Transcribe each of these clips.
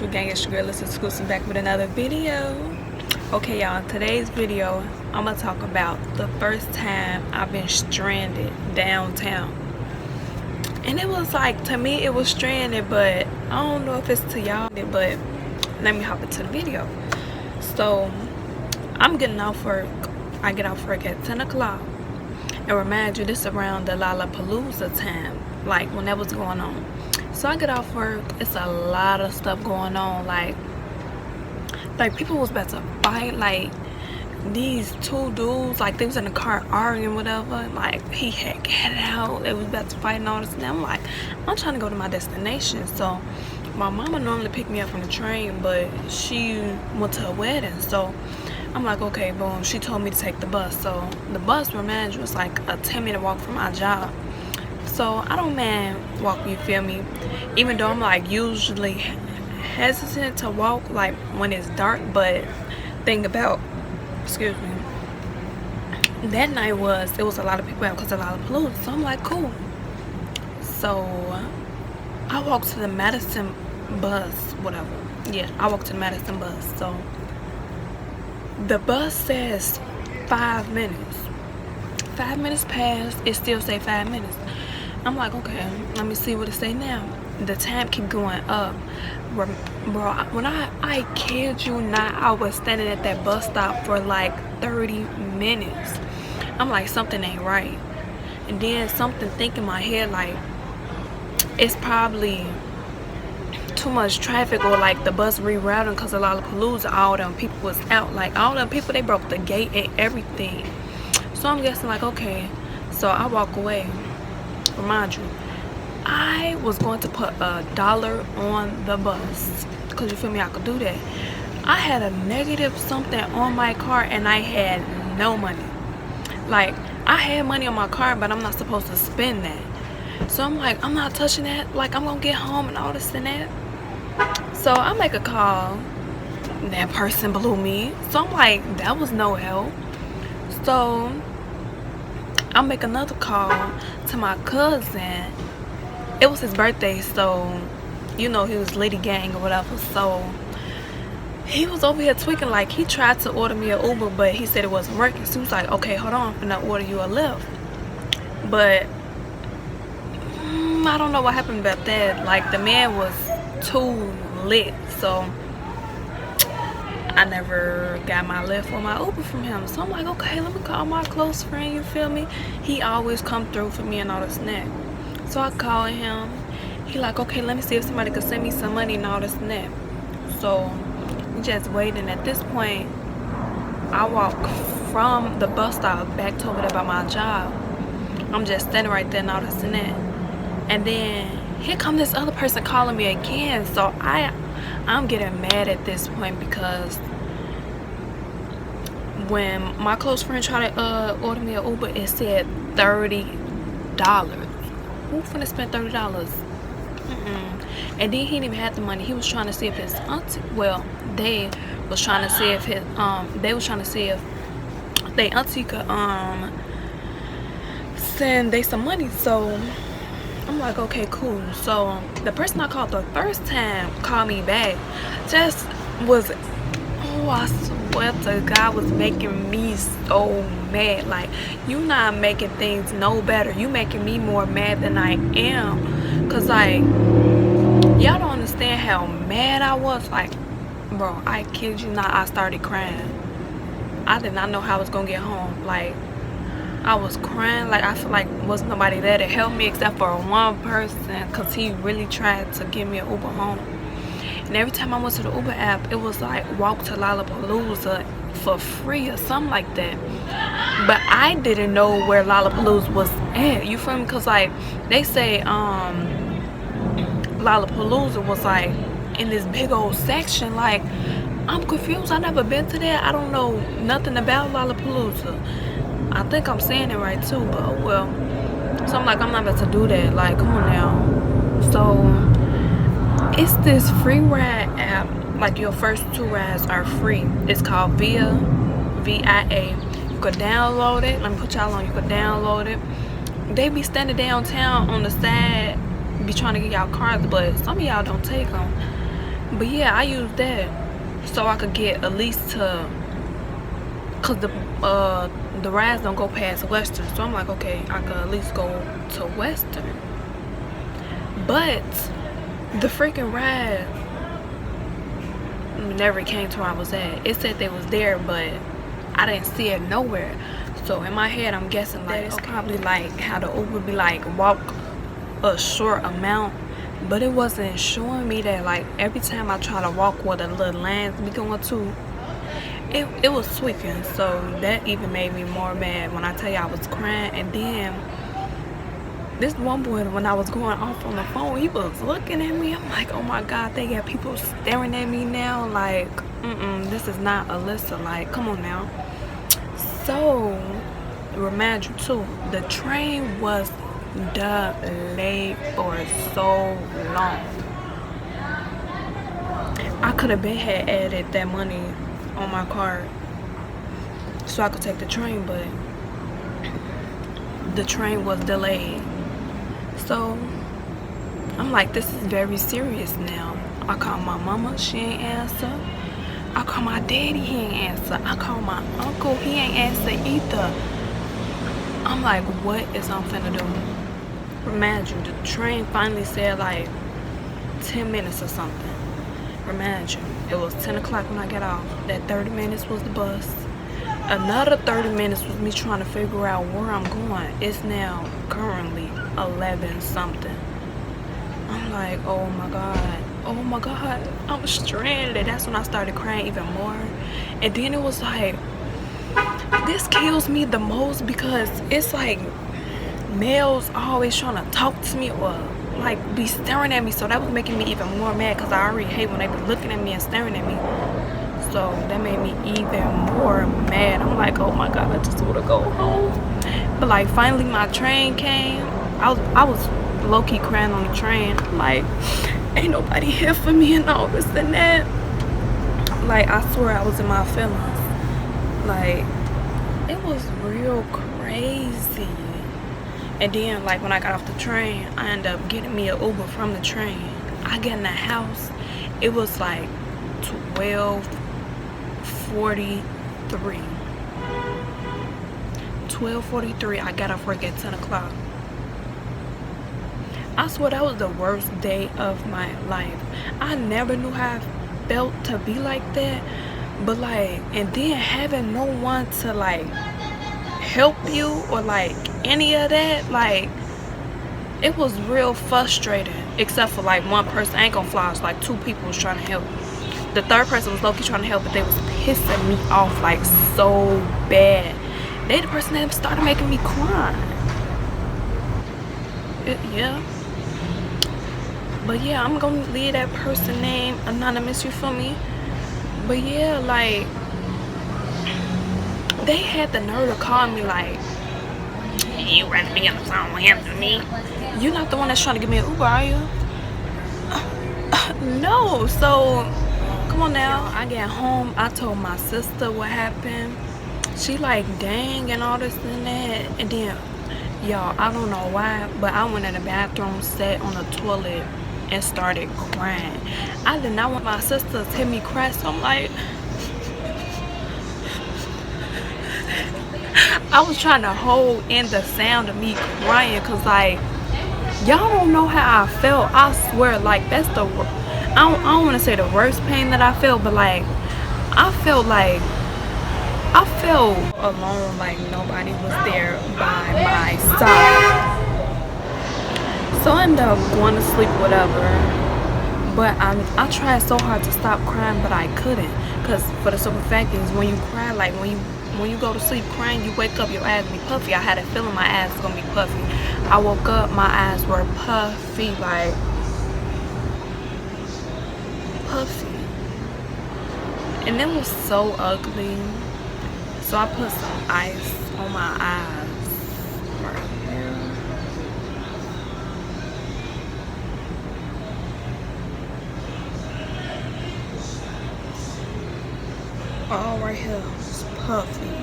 Tru Gang, it's your girl Lyssa Xclusive back with another video. Okay y'all, in today's video I'm gonna talk about the first time I've been stranded downtown. And it was like, to me it was stranded, but I don't know if it's to y'all, but let me hop into the video. So I'm getting off work. I get off work at 10 o'clock. And remind you, this around the Lollapalooza time, like when that was going on. So I get off work, it's a lot of stuff going on, like people was about to fight, like these two dudes, like they was in the car arguing, whatever, like he had got out, they was about to fight and all this, and I'm like, I'm trying to go to my destination. So my mama normally picked me up from the train, but she went to a wedding, so I'm like, okay, boom, she told me to take the bus. So the bus, remind you, was like a 10-minute walk from my job. So I don't mind walk, you feel me, even though I'm like usually hesitant to walk like when it's dark. But thing about, excuse me, that night it was a lot of people out because of Lollapalooza. So I'm like, cool. So I walked to the Madison bus, whatever. Yeah, I walked to the Madison bus. So the bus says 5 minutes. 5 minutes passed, it still say 5 minutes. I'm like, okay, let me see what it say now. The time keep going up. Bro, when I kid you not, I was standing at that bus stop for like 30 minutes. I'm like, something ain't right. And then something think in my head like, it's probably too much traffic, or like the bus rerouting because of Lollapalooza. All them people was out, like all them people, they broke the gate and everything. So I'm guessing like, okay, so I walk away. Remind you, I was going to put $1 on the bus because you feel me, I could do that. I had a negative something on my car and I had no money. Like I had money on my car, but I'm not supposed to spend that. So I'm like, I'm not touching that, like I'm gonna get home and all this and that. So I make a call, that person blew me. So I'm like, that was no help. So I make another call to my cousin. It was his birthday, so you know he was Lyssa Gang or whatever. So he was over here tweaking, like he tried to order me an Uber, but he said it wasn't working. So he was like, okay, hold on, I'm gonna order you a Lyft. But I don't know what happened about that. Like the man was too lit, so I never got my Lyft or my Uber from him. So I'm like, okay, let me call my close friend, you feel me? He always come through for me and all this and that. So I call him. He like, okay, let me see if somebody could send me some money and all this and that. So we just waiting. At this point, I walk from the bus stop back to over there by my job. I'm just standing right there and all this and that. And then here come this other person calling me again. So I'm getting mad at this point because when my close friend tried to order me an Uber, it said $30. Who finna spend $30? And then he didn't even have the money. He was trying to see if his auntie, well, they was trying to see if his they was trying to see if their auntie could send they some money. So I'm like, okay, cool. So the person I called the first time called me back, just was, oh, I swear to God, was making me so mad. Like, you not making things no better, you making me more mad than I am. Cause like, y'all don't understand how mad I was. Like, bro, I kid you not, I started crying. I did not know how I was gonna get home. Like, I was crying. Like, I feel like wasn't nobody there to help me except for one person, because he really tried to give me an Uber home. And every time I went to the Uber app, it was like walk to Lollapalooza for free or something like that. But I didn't know where Lollapalooza was at, you feel me? Because like they say Lollapalooza was like in this big old section. Like, I'm confused, I never been to that. I don't know nothing about Lollapalooza. I think I'm saying it right too, but oh well. So I'm like, I'm not about to do that. Like, come on now. So it's this free ride app. Like, your first 2 rides are free. It's called VIA. You could download it. Let me put y'all on. You could download it. They be standing downtown on the side, be trying to get y'all cars, but some of y'all don't take them. But yeah, I used that so I could get at least to, cause the rides don't go past Western, so I'm like, okay, I could at least go to Western. But the freaking ride never came to where I was at. It said they was there, but I didn't see it nowhere. So in my head, I'm guessing like it's probably like how the Uber be like walk a short amount, but it wasn't showing me that. Like every time I try to walk where the little lines be going to, it was tweaking. So that even made me more mad when I tell you I was crying. And then this one boy, when I was going off on the phone, he was looking at me. I'm like, oh my God, they got people staring at me now. Like, this is not Alyssa. Like, come on now. So, remind you too, the train was delayed for so long. I could have had added that money on my card so I could take the train, but the train was delayed. So I'm like, this is very serious now. I call my mama, she ain't answer. I call my daddy, he ain't answer. I call my uncle, he ain't answer either. I'm like, what is I'm finna do? Remind you, the train finally said like 10 minutes or something. Remind you, it was 10 o'clock when I got off. That 30 minutes was the bus. Another 30 minutes was me trying to figure out where I'm going. It's now currently 11 something. I'm like, oh my God, I'm stranded. That's when I started crying even more. And then it was like, this kills me the most because it's like males always trying to talk to me or like be staring at me. So that was making me even more mad because I already hate when they be looking at me and staring at me. So that made me even more mad. I'm like, oh my God, I just want to go home. But like finally my train came. I was low-key crying on the train. Like, ain't nobody here for me and all this and that. Like, I swear I was in my feelings. Like, it was real crazy. And then like when I got off the train, I ended up getting me an Uber from the train. I get in the house, it was like 12:43. 12:43, I got off work at 10 o'clock. I swear that was the worst day of my life. I never knew how I felt to be like that. But like, and then having no one to like help you or like any of that, like it was real frustrating. Except for like one person, I ain't gonna fly, it's like two people was trying to help. The third person was low-key trying to help, but they was pissing me off like so bad. They the person that started making me cry. Yeah. But yeah, I'm gonna leave that person name anonymous, you feel me? But yeah, like they had the nerve to call me like, you rather be on the phone with him than me? You're not the one that's trying to give me an Uber, are you? No. So come on now. I got home, I told my sister what happened. She like, dang, and all this and that. And then y'all, I don't know why, but I went in the bathroom, sat on the toilet and started crying. I did not want my sister to hear me cry, so I'm like, I was trying to hold in the sound of me crying because like, y'all don't know how I felt. I swear, like that's the, I don't want to say the worst pain that I felt, but like I felt alone, like nobody was there by my side. So I ended up going to sleep, whatever. But I tried so hard to stop crying, but I couldn't. Cause for the simple fact is, when you cry, like when you go to sleep crying, you wake up, your eyes be puffy. I had a feeling my eyes was gonna be puffy. I woke up, my eyes were puffy, like puffy, and it was so ugly. So I put some ice on my eyes right here. All right here, it's puffy.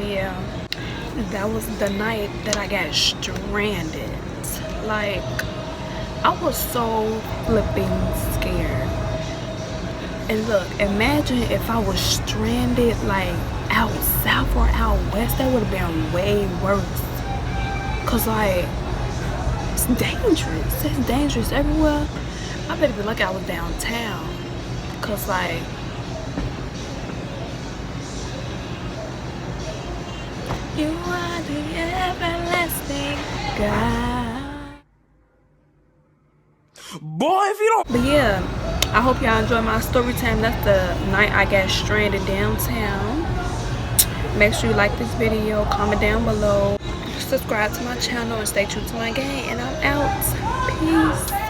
Yeah, that was the night that I got stranded. Like, I was so flipping scared. And look, imagine if I was stranded like out south or out west. That would have been way worse. Cause like, it's dangerous. It's dangerous everywhere. I better be lucky I was downtown. Cause like, you are the everlasting God. Boy, if you don't. But yeah, I hope y'all enjoy my story time. That's the night I got stranded downtown. Make sure you like this video, comment down below, subscribe to my channel, and stay true to my gang. And I'm out. Peace.